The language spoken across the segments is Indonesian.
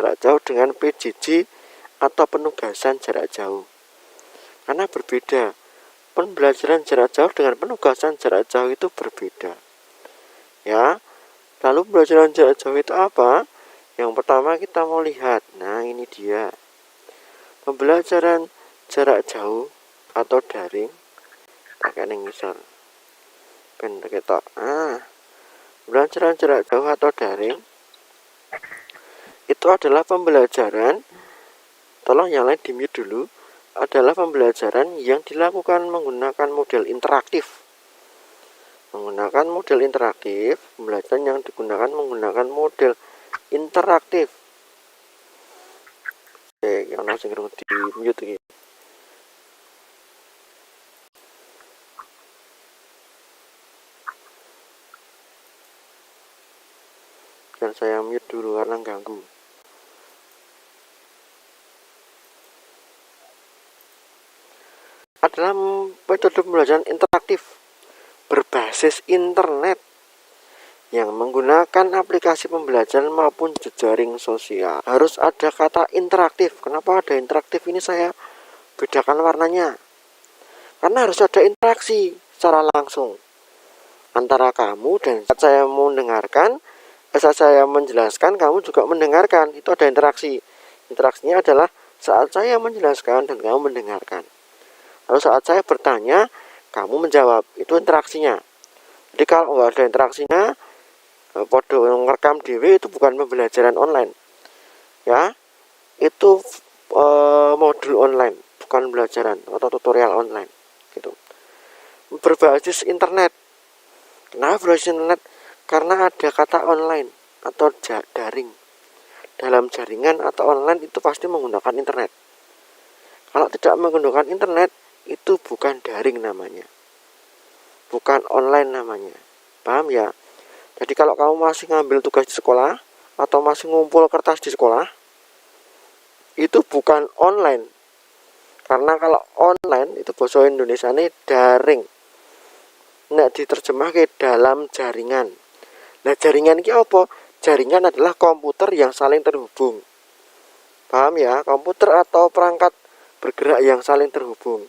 jarak jauh dengan PJJ atau penugasan jarak jauh. Karena berbeda. Pembelajaran jarak jauh dengan penugasan jarak jauh itu berbeda. Ya. Lalu pembelajaran jarak jauh itu apa? Yang pertama kita mau lihat. Nah, ini dia. Pembelajaran jarak jauh atau daring. Pakai ngisor. Ben ketok. Pembelajaran jarak jauh atau daring itu adalah pembelajaran, tolong yang lain di-mute dulu, adalah pembelajaran yang dilakukan menggunakan model interaktif. Pembelajaran yang digunakan menggunakan model interaktif. Oke, yang langsung di-mute iki. Dan saya mute dulu karena ganggu. Adalah metode pembelajaran interaktif berbasis internet yang menggunakan aplikasi pembelajaran maupun jejaring sosial. Harus ada kata interaktif. Kenapa ada interaktif ini saya bedakan warnanya? Karena harus ada interaksi secara langsung antara kamu dan saat saya mendengarkan, saat saya menjelaskan, kamu juga mendengarkan. Itu ada interaksi. Interaksinya adalah saat saya menjelaskan dan kamu mendengarkan. Lalu saat saya bertanya, kamu menjawab. Itu interaksinya. Jadi kalau nggak ada interaksinya, podo ngerekam dewe itu bukan pembelajaran online. Ya, itu modul online, bukan pembelajaran atau tutorial online. Gitu. Berbasis internet. Kenapa berbasis internet? Karena ada kata online atau daring. Dalam jaringan atau online itu pasti menggunakan internet. Kalau tidak menggunakan internet, itu bukan daring namanya, bukan online namanya. Paham ya? Jadi kalau kamu masih ngambil tugas di sekolah atau masih ngumpul kertas di sekolah, itu bukan online. Karena kalau online itu bahasa Indonesia ini daring. Nek diterjemah ke dalam jaringan. Nah, jaringan ini apa? Jaringan adalah komputer yang saling terhubung. Paham ya? Komputer atau perangkat bergerak yang saling terhubung.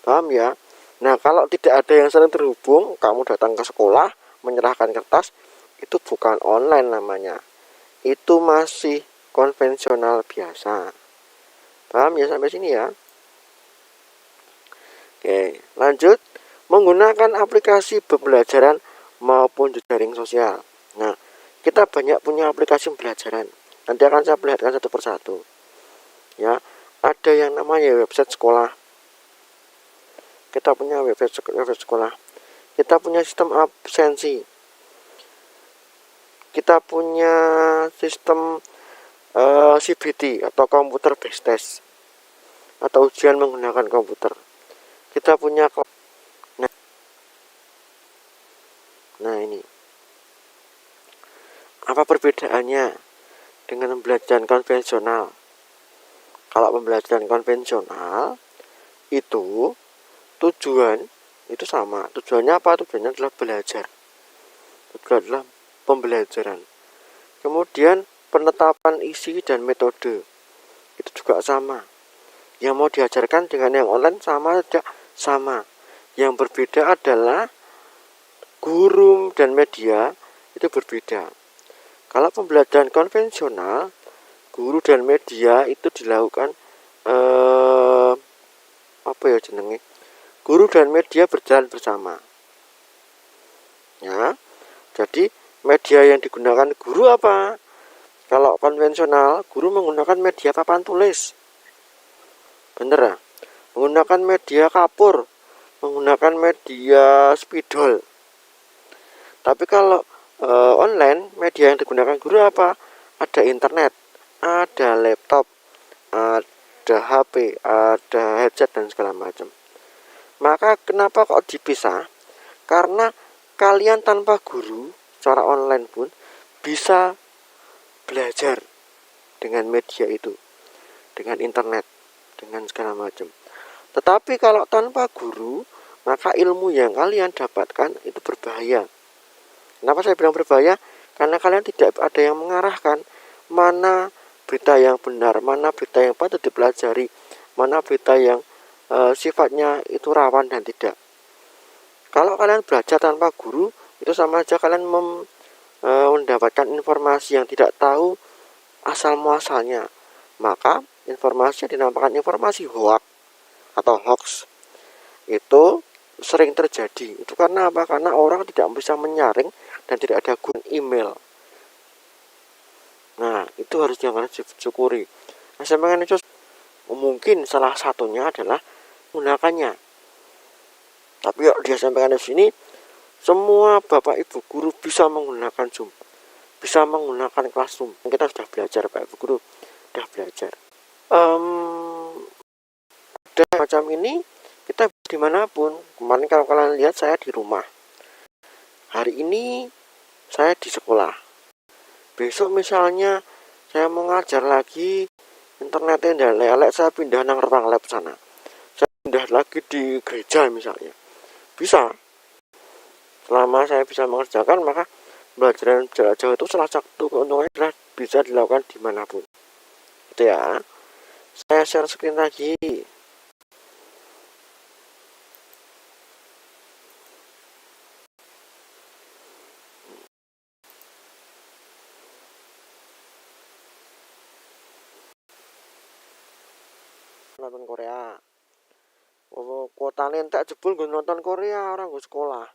Paham ya? Nah, kalau tidak ada yang saling terhubung, kamu datang ke sekolah, menyerahkan kertas, itu bukan online namanya. Itu masih konvensional biasa. Paham ya sampai sini ya? Oke, lanjut. Menggunakan aplikasi pembelajaran maupun jejaring sosial. Nah, kita banyak punya aplikasi pembelajaran. Nanti akan saya perlihatkan satu persatu. Ya, ada yang namanya website sekolah. Kita punya website sekolah. Kita punya sistem absensi. Kita punya sistem CBT atau computer based test atau ujian menggunakan komputer. Kita punya nah ini. Apa perbedaannya dengan pembelajaran konvensional? Kalau pembelajaran konvensional itu tujuan itu sama. Tujuannya apa? Tujuannya adalah belajar. Tujuan adalah pembelajaran. Kemudian penetapan isi dan metode itu juga sama. Yang mau diajarkan dengan yang online sama tidak? Sama. Yang berbeda adalah guru dan media itu berbeda. Kalau pembelajaran konvensional, guru dan media itu dilakukan guru dan media berjalan bersama. Ya. Jadi media yang digunakan guru apa? Kalau konvensional, guru menggunakan media papan tulis. Bener ya? Menggunakan media kapur, menggunakan media spidol. Tapi kalau online, media yang digunakan guru apa? Ada internet, ada laptop, ada HP, ada headset dan segala macam. Maka kenapa kok dipisah? Karena kalian tanpa guru secara online pun bisa belajar dengan media itu, dengan internet, dengan segala macam. Tetapi kalau tanpa guru, maka ilmu yang kalian dapatkan itu berbahaya. Kenapa saya bilang berbahaya? Karena kalian tidak ada yang mengarahkan mana berita yang benar, mana berita yang patut dipelajari, mana berita yang sifatnya itu rawan dan tidak. Kalau kalian belajar tanpa guru, itu sama aja kalian mendapatkan informasi yang tidak tahu asal muasalnya. Maka informasi yang dinamakan informasi hoax atau hoax itu sering terjadi. Itu karena apa? Karena orang tidak bisa menyaring dan tidak ada guna email. Nah, itu harus jangan disyukuri. SMPN itu mungkin salah satunya adalah menggunakannya. Tapi di SMPN sini semua bapak ibu guru bisa menggunakan Zoom, bisa menggunakan Classroom. Kita sudah belajar, Pak Ibu Guru sudah belajar. Dan macam ini kita dimanapun. Kemarin kalau kalian lihat saya di rumah, hari ini saya di sekolah. Besok misalnya saya mau ngajar lagi, internetnya udah lelek, saya pindah nang ruang lab sana. Saya pindah lagi di gereja misalnya. Bisa. Selama saya bisa mengerjakan, maka belajar jarak jauh itu salah satu keuntungannya adalah bisa dilakukan dimanapun. Itu ya. Saya share screen lagi. Nonton Korea. Kuota entek jebul gue nonton Korea, orang gue sekolah.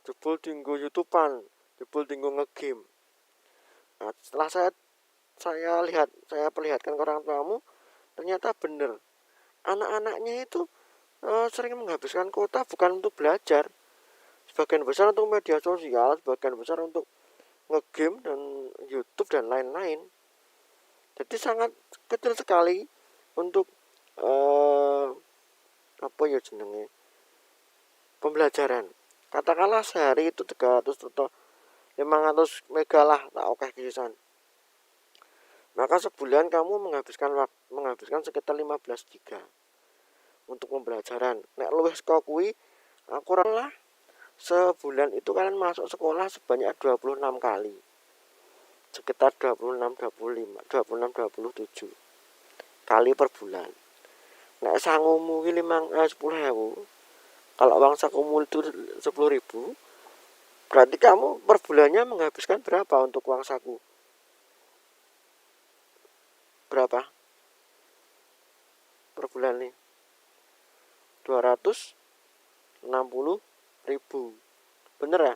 Jebul tinggu YouTubean, jebul tinggu ngegame. Nah, setelah saya perlihatkan ke orang tuamu, ternyata benar. Anak-anaknya itu sering menghabiskan kuota bukan untuk belajar. Sebagian besar untuk media sosial, sebagian besar untuk ngegame dan YouTube dan lain-lain. Jadi sangat kecil sekali untuk apa ya jenenge, pembelajaran. Katakanlah sehari itu 300 atau 500 mega lah, tak oke kisan. Maka sebulan kamu menghabiskan sekitar 15 giga untuk pembelajaran. Nek luwih saka kuwi, kurang lah sebulan itu kalian masuk sekolah sebanyak 26 kali. Sekitar 26 kali per bulan. Nek sangumu ki 10.000. Kalau uang sakumu itu 10.000, berarti kamu per bulannya menghabiskan berapa untuk uang saku? Berapa? Per bulan nih? 260.000. Bener ya?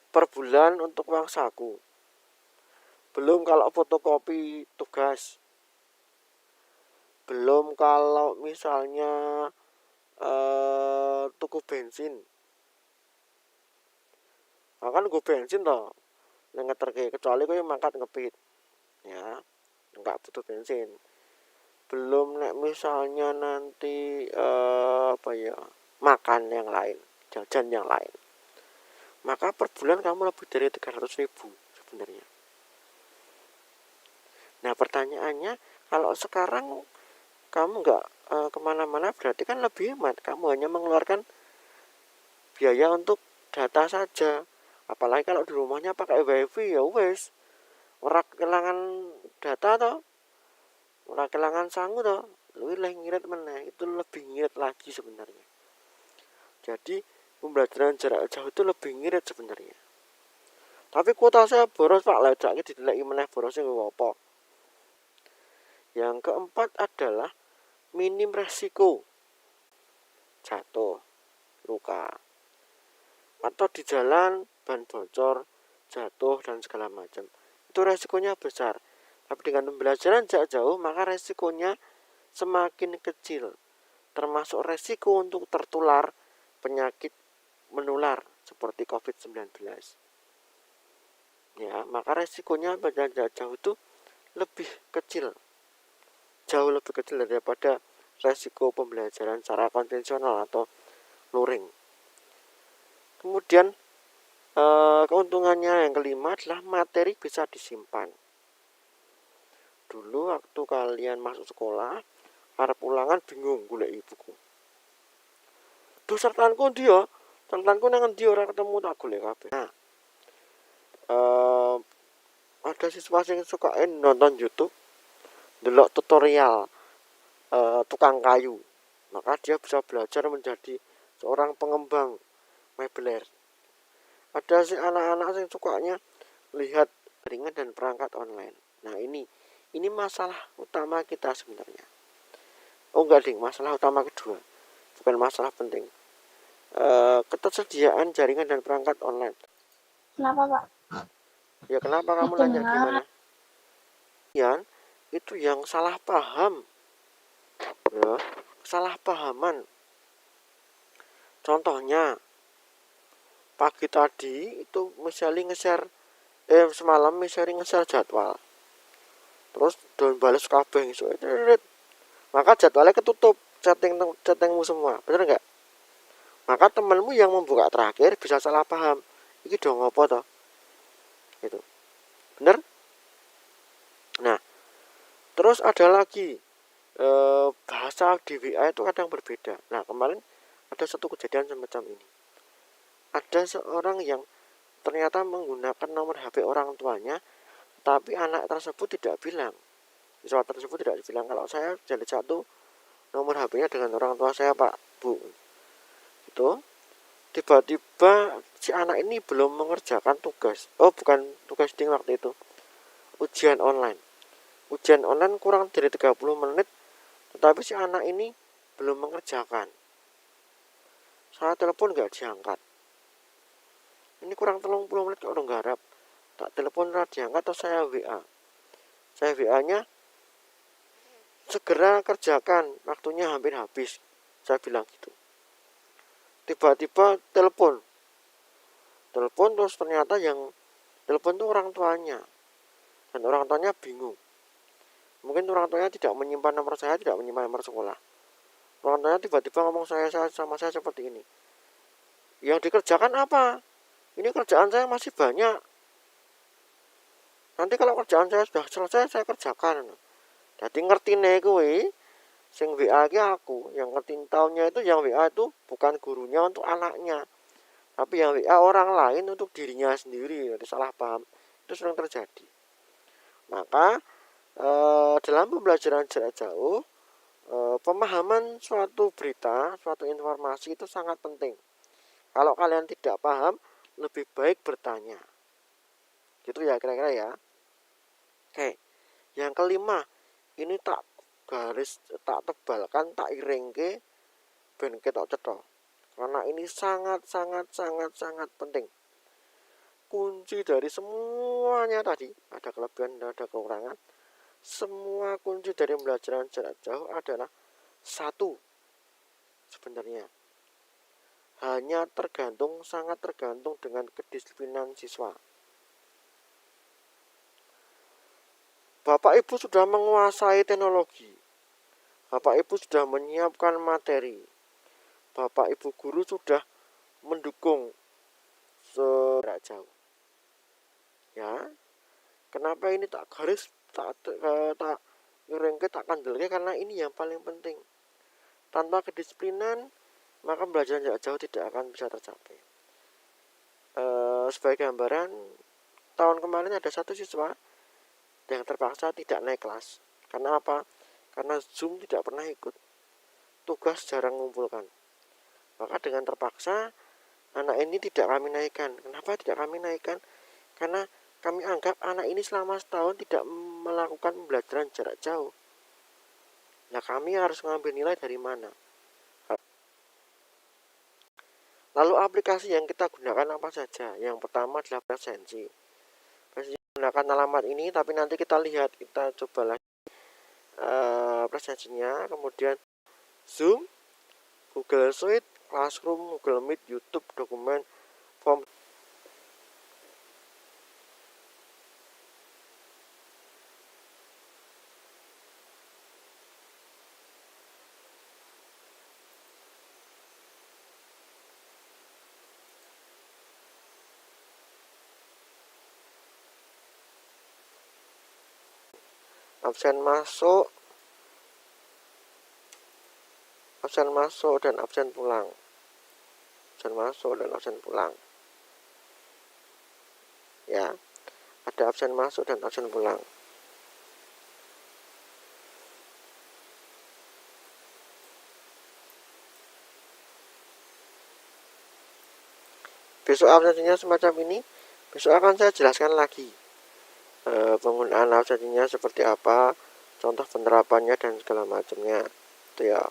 Per bulan untuk uang saku. Belum kalau fotokopi tugas. Belum kalau misalnya tuku bensin. Nah, kan gue bensin toh ngeterke, kecuali gue mangkat ngepit ya, enggak butuh bensin. Belum nek misalnya nanti apa ya, makan yang lain, jajan yang lain, maka per bulan kamu lebih dari 300.000 sebenarnya. Nah pertanyaannya, kalau sekarang kamu nggak kemana-mana, berarti kan lebih hemat. Kamu hanya mengeluarkan biaya untuk data saja. Apalagi kalau di rumahnya pakai wifi, ya wes, ora kehilangan data toh, ora kehilangan sangu toh, lebih ngirit meneh, itu lebih ngirit lagi sebenarnya. Jadi pembelajaran jarak jauh itu lebih ngirit sebenarnya. Tapi kuota saya boros Pak, lejak iki dideleki meneh borosnya apa. Yang keempat adalah minim resiko jatuh, luka, atau di jalan ban bocor, jatuh dan segala macam. Itu resikonya besar. Tapi dengan pembelajaran jarak jauh, maka resikonya semakin kecil. Termasuk resiko untuk tertular penyakit menular seperti COVID-19. Ya, maka resikonya pada jarak jauh itu lebih kecil. Jauh lebih kecil daripada resiko pembelajaran secara konvensional atau luring. Kemudian keuntungannya yang kelima adalah materi bisa disimpan. Dulu waktu kalian masuk sekolah, arep ulangan bingung golek buku. Duh sertanku ndi ya? Sertanku nang endi ora ketemu, tak golek kabeh. Nah, Ada siswa yang suka nonton YouTube, delok tutorial tukang kayu, maka dia bisa belajar menjadi seorang pengembang mebler. Ada si anak-anak yang sukanya lihat jaringan dan perangkat online. Nah, ini masalah utama kita sebenarnya. Oh enggak ding, masalah utama kedua, bukan masalah penting. Ketersediaan jaringan dan perangkat online. Kenapa, Pak? Ya kenapa kamu nanya gimana? Ya, itu yang salah paham. Ya, salah pahaman. Contohnya, pagi tadi itu misalnya semalam misalnya nge-share jadwal. Terus don balas kabeh iso. Maka jadwalnya ketutup, chattingmu semua. Bener nggak? Maka temanmu yang membuka terakhir bisa salah paham. Ini dong apa toh? Gitu. Bener? Nah, terus ada lagi bahasa di WA itu kadang berbeda. Nah, kemarin ada satu kejadian semacam ini. Ada seorang yang ternyata menggunakan nomor HP orang tuanya, tapi anak tersebut tidak bilang. Siswa tersebut tidak bilang kalau saya jadi satu nomor HP-nya dengan orang tua saya, Pak, Bu. Itu tiba-tiba si anak ini belum mengerjakan tugas. Oh, bukan tugas ding waktu itu. Ujian online. Ujian online kurang dari 30 menit, tetapi si anak ini belum mengerjakan. Saya telepon nggak diangkat. Ini kurang 30 menit kalau udah garap. Tak telepon nggak diangkat atau saya WA. Saya WA-nya segera kerjakan, waktunya hampir habis. Saya bilang gitu. Tiba-tiba telepon terus ternyata yang telepon itu orang tuanya. Dan orang tuanya bingung. Mungkin orang tuanya tidak menyimpan nomor saya, tidak menyimpan nomor sekolah. Orang tuanya tiba-tiba ngomong sama saya seperti ini. Yang dikerjakan apa? Ini kerjaan saya masih banyak. Nanti kalau kerjaan saya sudah selesai, saya kerjakan. Jadi ngerti nih gue, sing WA ki aku, yang ngerti tahunnya itu yang WA itu bukan gurunya untuk anaknya, tapi yang WA orang lain untuk dirinya sendiri. Jadi salah paham itu sering terjadi. Maka dalam pembelajaran jarak jauh, pemahaman suatu berita, suatu informasi itu sangat penting. Kalau kalian tidak paham, lebih baik bertanya. Gitu ya kira-kira ya. Oke, yang kelima, ini tak tebalkan, tak iringke ben ketok cetha. Karena ini sangat penting. Kunci dari semuanya tadi, ada kelebihan dan ada kekurangan. Semua kunci dari pembelajaran jarak jauh adalah satu sebenarnya. Hanya sangat tergantung dengan kedisiplinan siswa. Bapak Ibu sudah menguasai teknologi. Bapak Ibu sudah menyiapkan materi. Bapak Ibu guru sudah mendukung jarak jauh. Ya, kenapa ini tak garis, tak ngerengke, tak kandelke, karena ini yang paling penting. Tanpa kedisiplinan, maka pembelajaran jarak jauh tidak akan bisa tercapai. Sebagai gambaran, tahun kemarin ada satu siswa yang terpaksa tidak naik kelas. Karena apa? Karena Zoom tidak pernah ikut. Tugas jarang mengumpulkan. Maka dengan terpaksa, anak ini tidak kami naikkan. Kenapa tidak kami naikkan? Karena kami anggap anak ini selama setahun tidak melakukan pembelajaran jarak jauh. Nah, kami harus mengambil nilai dari mana? Lalu aplikasi yang kita gunakan apa saja? Yang pertama adalah Presensi. Presensi menggunakan alamat ini, tapi nanti kita lihat, kita coba lagi presensinya. Kemudian Zoom, Google Suite, Classroom, Google Meet, YouTube, dokumen, form. Absen masuk dan absen pulang. Absen masuk dan absen pulang. Ya. Ada absen masuk dan absen pulang. Besok absensinya semacam ini. Besok akan saya jelaskan lagi penggunaan absensinya seperti apa, contoh penerapannya dan segala macamnya. Itu ya.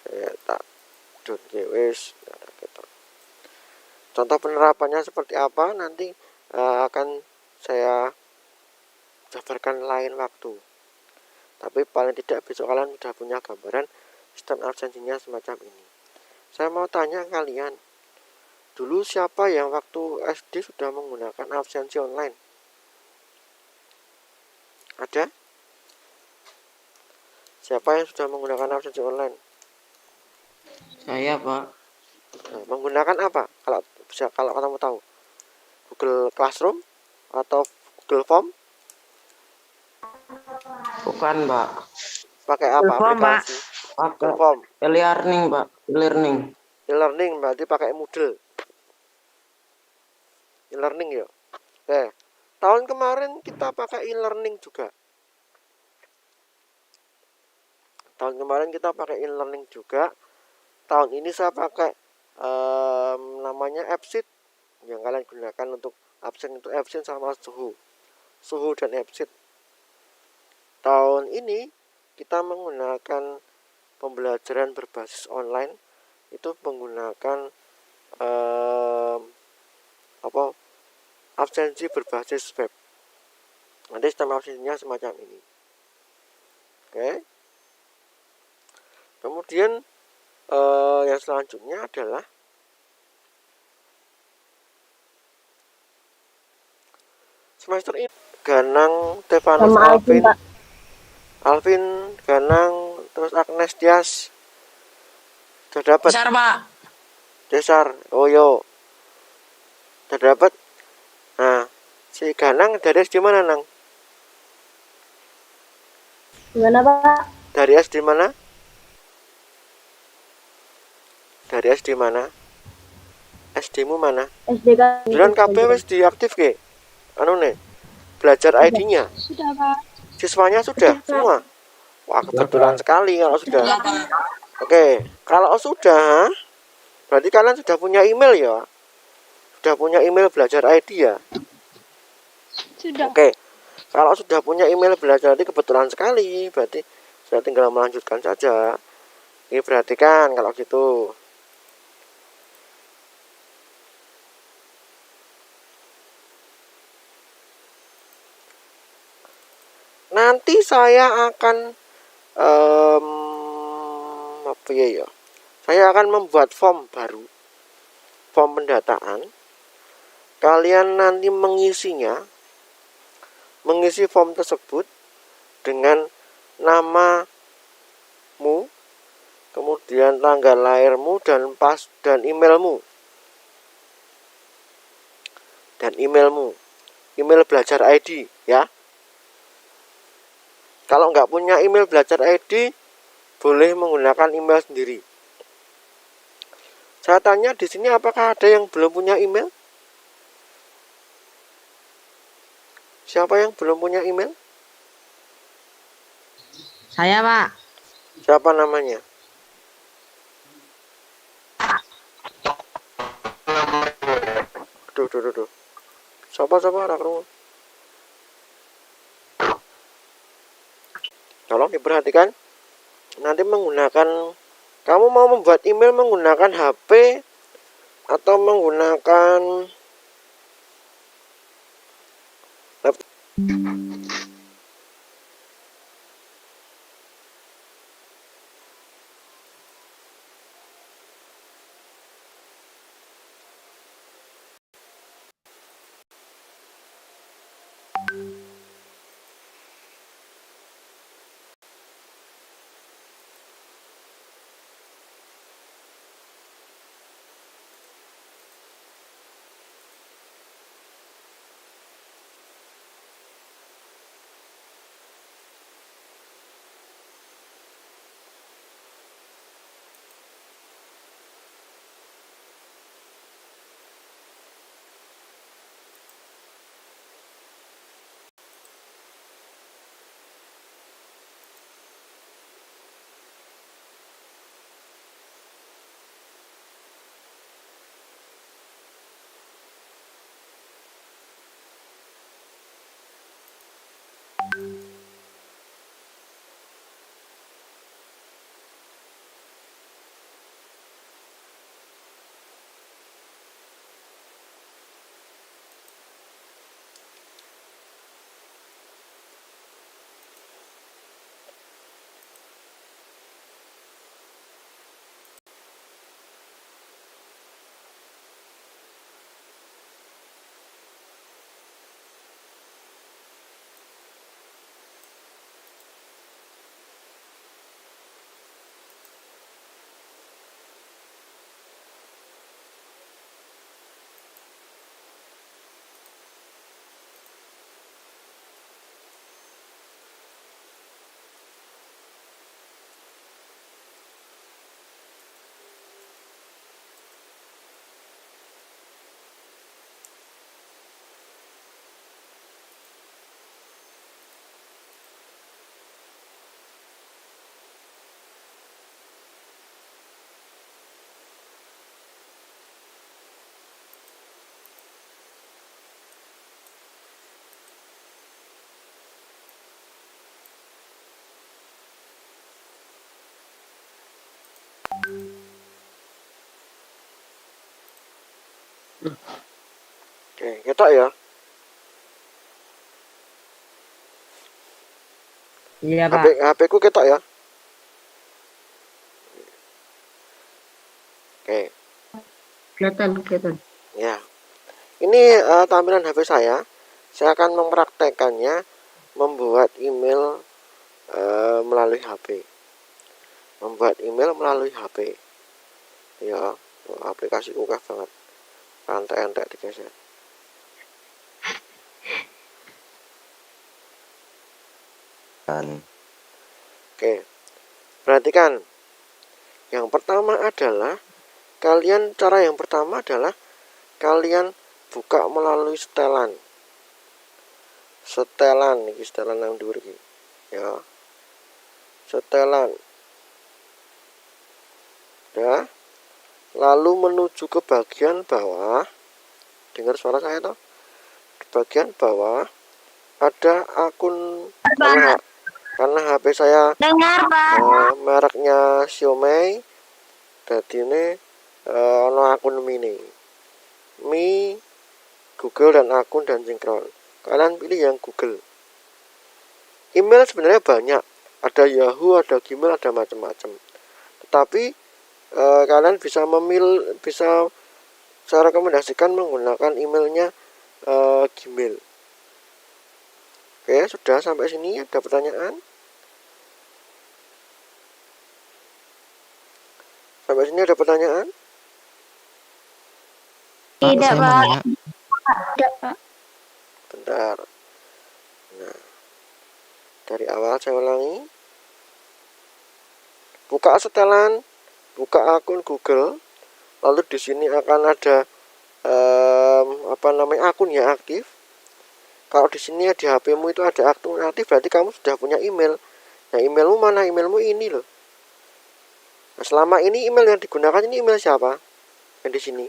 Saya tak wis gitu. Contoh penerapannya seperti apa nanti akan saya jabarkan lain waktu. Tapi paling tidak besok kalian sudah punya gambaran sistem absensinya semacam ini. Saya mau tanya kalian, dulu siapa yang waktu SD sudah menggunakan absensi online? Ada? Siapa yang sudah menggunakan absensi online? Saya, Pak. Nah, menggunakan apa? Kalau kamu tahu, Google Classroom atau Google Form? Bukan, Pak. Pakai apa Google Form, Pak. aplikasi? Pakai Google Form. e-learning, Pak. E-learning. E-learning berarti pakai Moodle. E-learning ya. Tahun kemarin kita pakai e-learning juga. Tahun kemarin kita pakai e-learning juga. Tahun ini saya pakai namanya Absit yang kalian gunakan untuk absen itu absen sama suhu dan Absit. Tahun ini kita menggunakan pembelajaran berbasis online itu menggunakan absensi berbasis web. Nanti sistem absensinya semacam ini. Oke. Kemudian yang selanjutnya adalah semester ini Ganang, Stefanus, Sama Alvin, Pak. Alvin, Ganang, terus Agnes Dias sudah dapat. Besar, Pak. Desar, oh yo, sudah dapat. Nah, si Ganang dari SD mana, Nang? Gimana, Pak? Dari SD mana? Dari SD mana? SD-mu mana? SD kan. Bulan KB wis diaktif ke? Anu nih, belajar ID-nya. Sudah, Pak. Siswanya sudah semua. Wah, kebetulan sekali kalau sudah. Oke, kalau sudah, berarti kalian sudah punya email ya? Sudah punya email belajar ID ya? Sudah. Oke, kalau sudah punya email belajar ID kebetulan sekali, berarti saya tinggal melanjutkan saja. Ini perhatikan kalau gitu. Nanti saya akan apa ya? Saya akan membuat form baru, form pendataan. Kalian nanti mengisi form tersebut dengan namamu, kemudian tanggal lahirmu dan emailmu. Email belajar ID ya. Kalau nggak punya email belajar ID, boleh menggunakan email sendiri. Saya tanya di sini apakah ada yang belum punya email? Siapa yang belum punya email? Saya, Pak. Siapa namanya? Duh. Siapa anak rumah? Tolong diperhatikan. Nanti kamu mau membuat email menggunakan HP atau menggunakan laptop? Oke, ketok ya. Iya, Pak. HP ku ketok ya. Oke, Kelihatan. ya. Ini tampilan HP saya. Saya akan mempraktekannya membuat email melalui HP. Membuat email melalui HP. Ya, aplikasi ukah banget. Entek digeser. Oke, perhatikan. Yang pertama adalah cara yang pertama adalah kalian buka melalui setelan. Setelan yang dhuwur iki. Ya. Setelan. Ya. Lalu menuju ke bagian bawah. Dengar suara saya toh? Di bagian bawah ada akun karena HP saya mereknya Xiaomi. Jadi ini ono akun Mi, Google dan akun dan sinkron. Kalian pilih yang Google. Email sebenarnya banyak, ada Yahoo, ada Gmail, ada macam-macam. Tetapi kalian bisa saya rekomendasikan menggunakan emailnya Gmail. Oke, sudah sampai sini ada pertanyaan? Sampai sini ada pertanyaan? Tidak, Pak. Bentar. Nah, dari awal saya ulangi. Buka setelan, buka akun Google, lalu di sini akan ada akun yang aktif. Kalau di sini di HP-mu itu ada akun aktif, berarti kamu sudah punya email. Nah, emailmu mana? Emailmu ini loh. Nah, selama ini email yang digunakan ini email siapa? Yang di sini.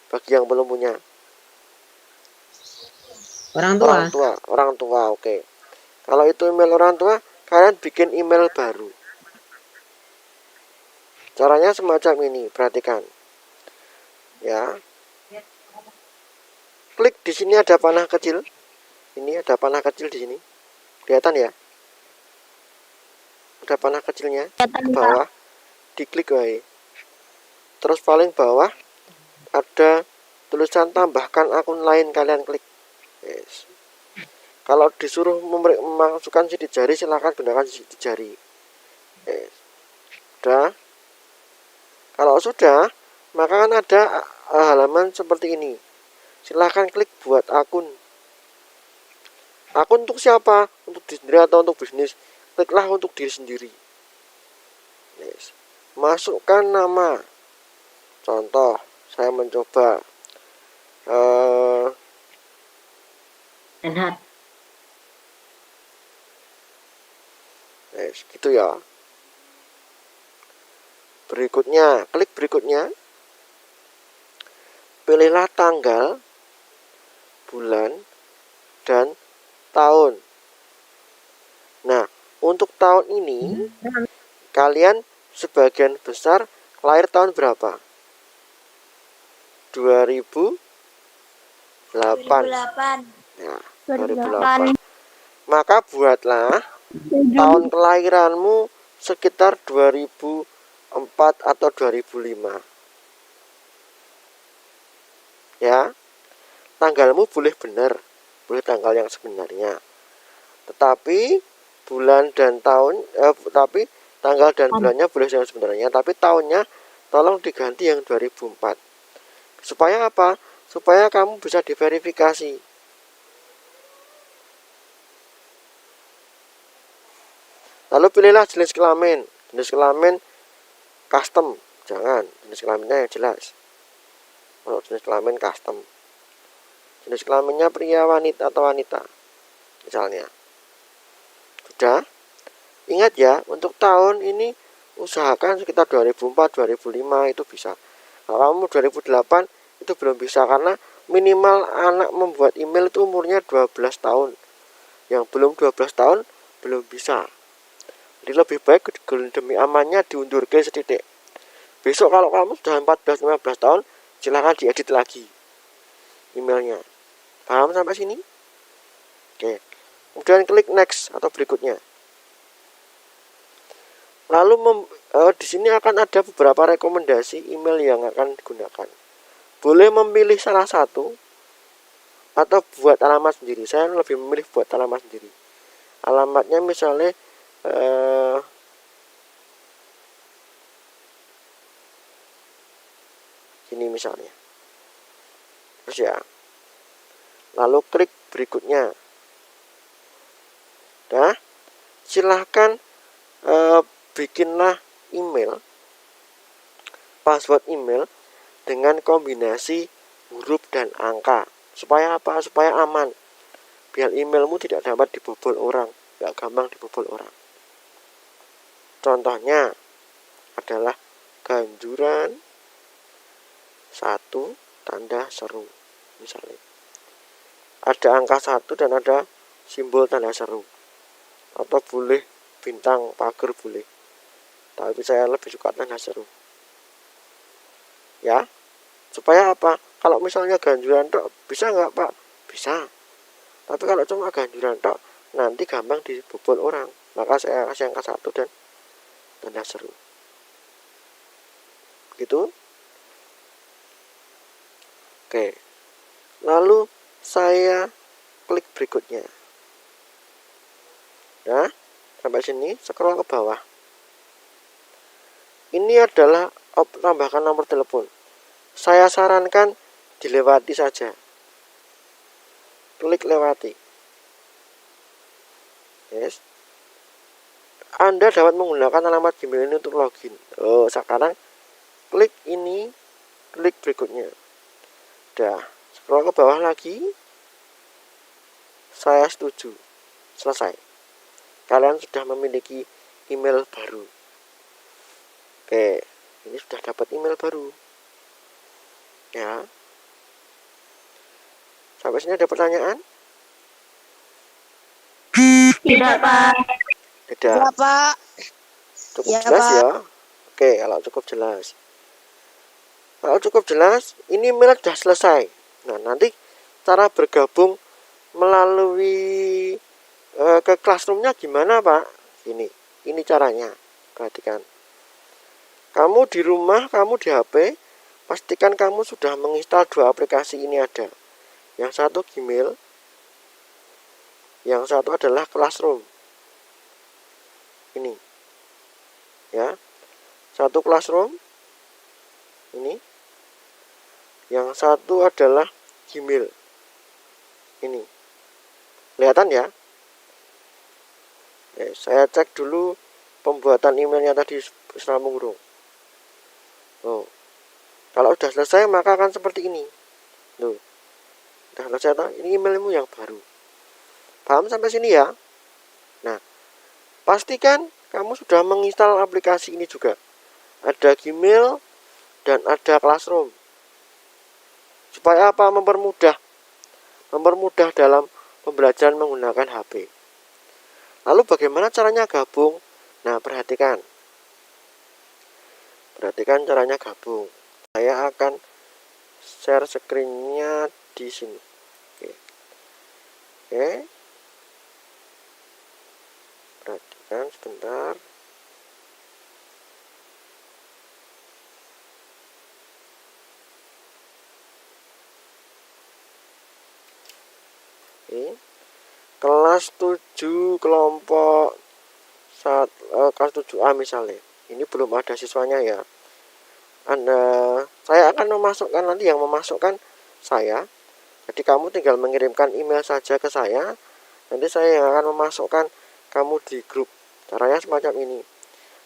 Bagi yang belum punya. Orang tua, oke. Kalau itu email orang tua, kalian bikin email baru. Caranya semacam ini, perhatikan. Ya. Klik di sini ada panah kecil. Ini ada panah kecil di sini. Kelihatan ya? Ada panah kecilnya di bawah. Diklik wae. Terus paling bawah ada tulisan tambahkan akun lain, kalian klik. Yes. Kalau disuruh memasukkan sidik jari, silahkan gunakan sidik jari. Yes. Sudah. Kalau sudah, maka kan ada halaman seperti ini. Silahkan klik buat akun. Akun untuk siapa? Untuk diri sendiri atau untuk bisnis? Kliklah untuk diri sendiri. Yes. Masukkan nama. Contoh, saya mencoba Renhat. yes, gitu ya. Berikutnya, klik berikutnya. Pilihlah tanggal, bulan, dan tahun. untuk tahun ini kalian sebagian besar lahir tahun berapa? 2008. 2008. Ya, 2008. Maka buatlah tahun kelahiranmu sekitar 2004 atau 2005. Ya. Tanggalmu boleh benar, boleh tanggal yang sebenarnya. Tetapi bulan dan tahun tapi tanggal dan bulannya boleh yang sebenarnya, tapi tahunnya tolong diganti yang 2004. Supaya apa? Supaya kamu bisa diverifikasi. Lalu pilihlah jenis kelamin. Jenis kelamin custom, jangan jenis kelaminnya yang jelas. Kalau jenis kelamin custom, jenis kelaminnya pria, wanita atau wanita misalnya. Sudah? Ingat ya, untuk tahun ini usahakan sekitar 2004-2005 itu bisa. Kalau kamu 2008 itu belum bisa, karena minimal anak membuat email itu umurnya 12 tahun. Yang belum 12 tahun belum bisa. Jadi lebih baik demi amannya diundur ke setitik. Besok kalau kamu sudah 14-15 tahun, silahkan diedit lagi emailnya. Paham sampai sini? Oke. Kemudian klik next atau berikutnya. Lalu di sini akan ada beberapa rekomendasi email yang akan digunakan. Boleh memilih salah satu atau buat alamat sendiri. Saya lebih memilih buat alamat sendiri. Alamatnya misalnya ini misalnya. Terus ya. Lalu klik berikutnya. Nah, silahkan bikinlah email, password email dengan kombinasi huruf dan angka. Supaya apa? Supaya aman. Biar emailmu tidak dapat dibobol orang, gak gampang dibobol orang. Contohnya adalah ganjuran 1 tanda seru misalnya. Ada angka 1 dan ada simbol tanda seru. Atau boleh bintang pagar boleh. Tapi saya lebih suka tanda seru. Ya. Supaya apa? Kalau misalnya ganjuran tok, bisa nggak Pak? Bisa. Tapi kalau cuma ganjuran tok, nanti gampang dibobol orang. Maka saya kasih angka 1 dan tanda seru. Gitu. Oke. Lalu saya klik berikutnya. Nah, sampai sini scroll ke bawah. Ini adalah tambahkan nomor telepon. Saya sarankan dilewati saja. Klik lewati. Yes. Anda dapat menggunakan alamat Gmail ini untuk login. Sekarang klik ini, klik berikutnya. Udah, scroll ke bawah lagi. Saya setuju. Selesai. Kalian sudah memiliki email baru. Oke, ini sudah dapat email baru. Ya. Sampai sini ada pertanyaan? Tidak, Pak. Tidak. Ya, Pak. Cukup Ya, jelas Pak. ya. Oke, kalau cukup jelas. Kalau cukup jelas, ini email sudah selesai. Nah, nanti cara bergabung melalui ke Classroom-nya gimana, Pak? Ini caranya. Perhatikan. Kamu di rumah, kamu di HP, pastikan kamu sudah menginstal 2 aplikasi ini ada. Yang satu Gmail, yang satu adalah Classroom. Ini. Ya. Satu Classroom. Ini. Yang satu adalah Gmail. Ini. Kelihatan ya? Saya cek dulu pembuatan emailnya tadi Sambung Urung. Kalau sudah selesai maka akan seperti ini. Sudah selesai toh? Ini emailmu yang baru. Paham sampai sini ya? Nah, pastikan kamu sudah menginstal aplikasi ini juga. Ada Gmail dan ada Classroom. Supaya apa? Mempermudah dalam pembelajaran menggunakan HP. Lalu bagaimana caranya gabung? Nah, perhatikan caranya gabung. Saya akan share screen-nya di sini. Oke. Perhatikan sebentar. Oke. Kelas 7 kelompok kelas 7A misalnya. Ini belum ada siswanya ya. Saya akan memasukkan, nanti yang memasukkan saya. Jadi kamu tinggal mengirimkan email saja ke saya. Nanti saya yang akan memasukkan kamu di grup. Caranya semacam ini.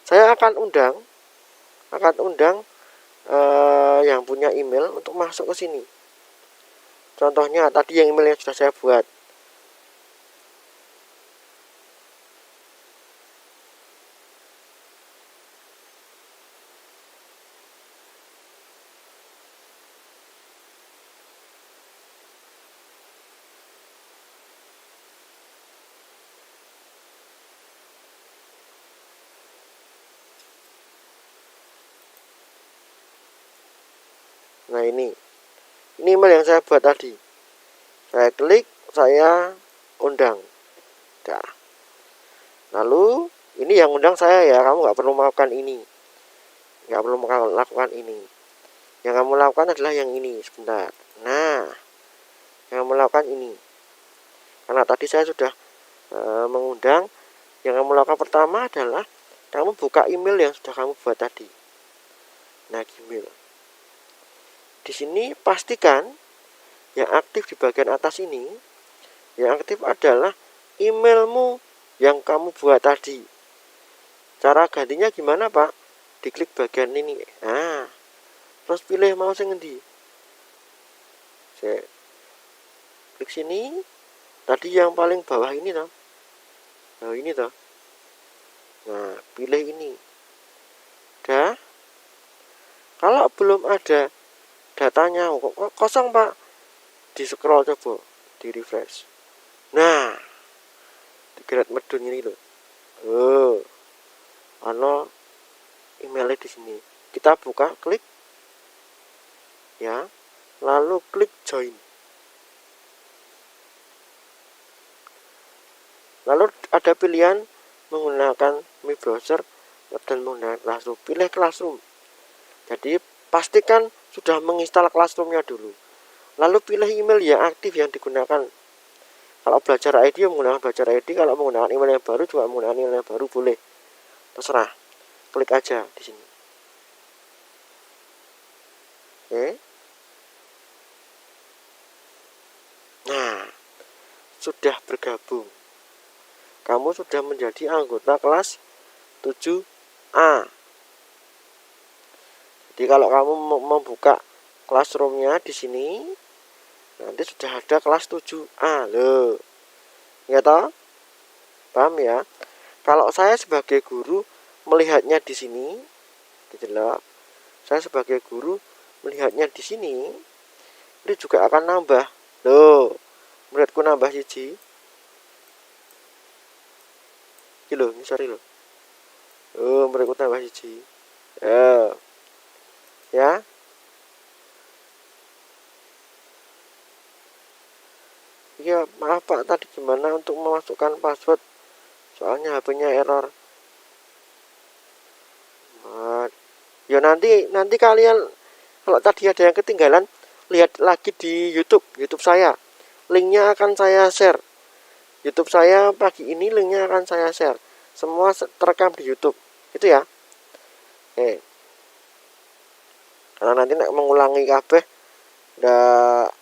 Saya akan undang yang punya email untuk masuk ke sini. Contohnya tadi yang email yang sudah saya buat. Nah, ini email yang saya buat tadi. Saya klik, saya undang. Nah, lalu ini yang undang saya ya, kamu nggak perlu melakukan ini, nggak perlu melakukan ini. Yang kamu lakukan adalah yang ini. Sebentar. Nah, yang kamu lakukan ini. Karena tadi saya sudah mengundang. Yang kamu lakukan pertama adalah kamu buka email yang sudah kamu buat tadi. Nah, email. Di sini pastikan yang aktif di bagian atas ini, yang aktif adalah emailmu yang kamu buat tadi. Cara gantinya gimana, Pak? Diklik bagian ini. Nah, terus pilih mau yang ngendi. Saya klik sini. Tadi yang paling bawah ini toh. Nah, ini toh. Nah, pilih ini. Dah. Kalau belum ada datanya, kok kosong, Pak? Di scroll coba, di refresh. Nah, digerak medun ini loh. Ano emailnya di sini. Kita buka, klik, ya, lalu klik join. Lalu ada pilihan menggunakan Mi Browser dan menggunakan Classroom. Pilih Classroom. Jadi pastikan sudah menginstal Classroom-nya dulu. Lalu pilih email yang aktif yang digunakan. Kalau belajar ID menggunakan belajar ID, kalau menggunakan email yang baru juga menggunakan email yang baru, boleh. Terserah. Klik aja di sini. Oke. Nah, sudah bergabung. Kamu sudah menjadi anggota kelas 7A. Jadi kalau kamu membuka Classroom-nya di sini, nanti sudah ada kelas 7A loh. Ya toh? Paham ya? Kalau saya sebagai guru melihatnya di sini, gitu loh. Saya sebagai guru melihatnya di sini, ini juga akan nambah. Loh, muridku nambah siji. Iki lho, sorry loh. Oh, muridku nambah siji. Ya. Iya, maaf Pak, tadi gimana untuk memasukkan password? Soalnya HP-nya error. Ya nanti kalian kalau tadi ada yang ketinggalan, lihat lagi di YouTube saya. Linknya akan saya share. YouTube saya pagi ini linknya akan saya share. Semua terekam di YouTube. Itu ya. Oke. Karena nanti nak mengulangi kabeh ndak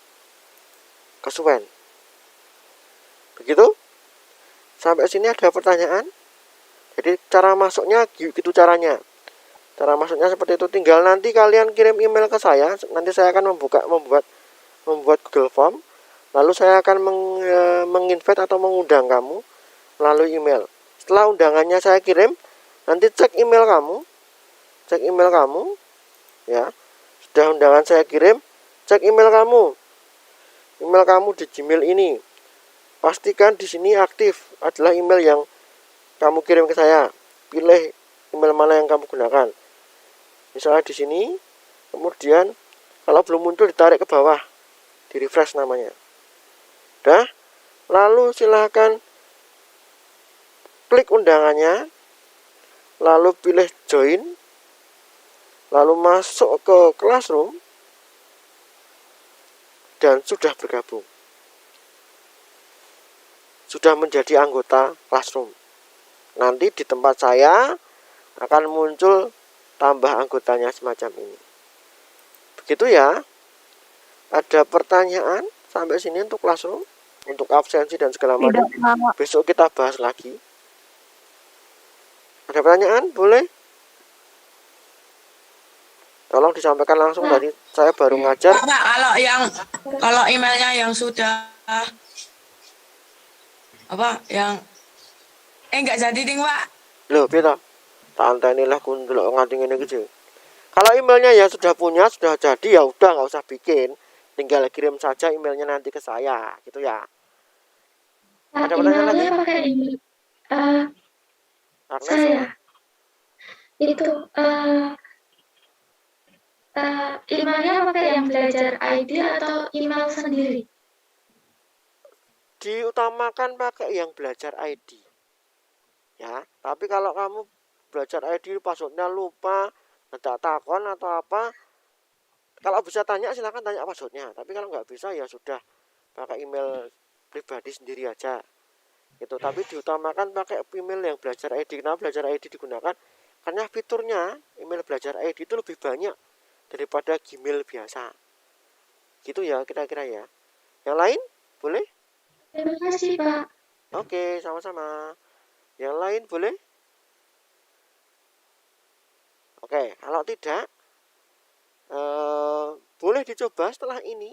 kesuwen. Begitu? Sampai sini ada pertanyaan? Jadi cara masuknya gitu caranya. Cara masuknya seperti itu. Tinggal nanti kalian kirim email ke saya. Nanti saya akan membuat Google Form. Lalu saya akan menginvite atau mengundang kamu melalui email. Setelah undangannya saya kirim, nanti cek email kamu. Ya. Sudah undangan saya kirim, cek email kamu. Email kamu di Gmail ini. Pastikan di sini aktif adalah email yang kamu kirim ke saya. Pilih email mana yang kamu gunakan. Misalnya di sini, kemudian kalau belum muncul ditarik ke bawah, di refresh namanya. Udah, lalu silahkan klik undangannya, lalu pilih join, lalu masuk ke Classroom, dan sudah bergabung. Sudah menjadi anggota Classroom. Nanti di tempat saya akan muncul tambah anggotanya semacam ini. Begitu ya. Ada pertanyaan sampai sini untuk Classroom, untuk absensi dan segala macam. Tidak, Pak. Besok kita bahas lagi. Ada pertanyaan? Boleh? Tolong disampaikan langsung, tadi saya baru ngajar. Pak, kalau emailnya yang sudah apa yang enggak jadi ding, Pak. Loh, Pita. Tantenilah kundelok nganti ngene iki. Kalau emailnya ya sudah punya, sudah jadi, ya udah nggak usah bikin. Tinggal kirim saja emailnya nanti ke saya, gitu ya. Ada pertanyaan lagi? Emailnya pakai ini. Agnes, Saya apa? itu emailnya pakai yang belajar ID atau email sendiri? Diutamakan pakai yang belajar ID. Ya, tapi kalau kamu belajar ID passwordnya lupa, tidak takon atau apa, kalau bisa tanya silahkan tanya passwordnya. Tapi kalau nggak bisa ya sudah pakai email pribadi sendiri aja. Gitu. Tapi diutamakan pakai email yang belajar ID. Kenapa belajar ID digunakan? Karena fiturnya email belajar ID itu lebih banyak daripada Gmail biasa. Gitu ya kira-kira ya. Yang lain boleh? Terima kasih, Pak. Oke, sama-sama. Yang lain boleh? Oke, kalau tidak boleh dicoba setelah ini.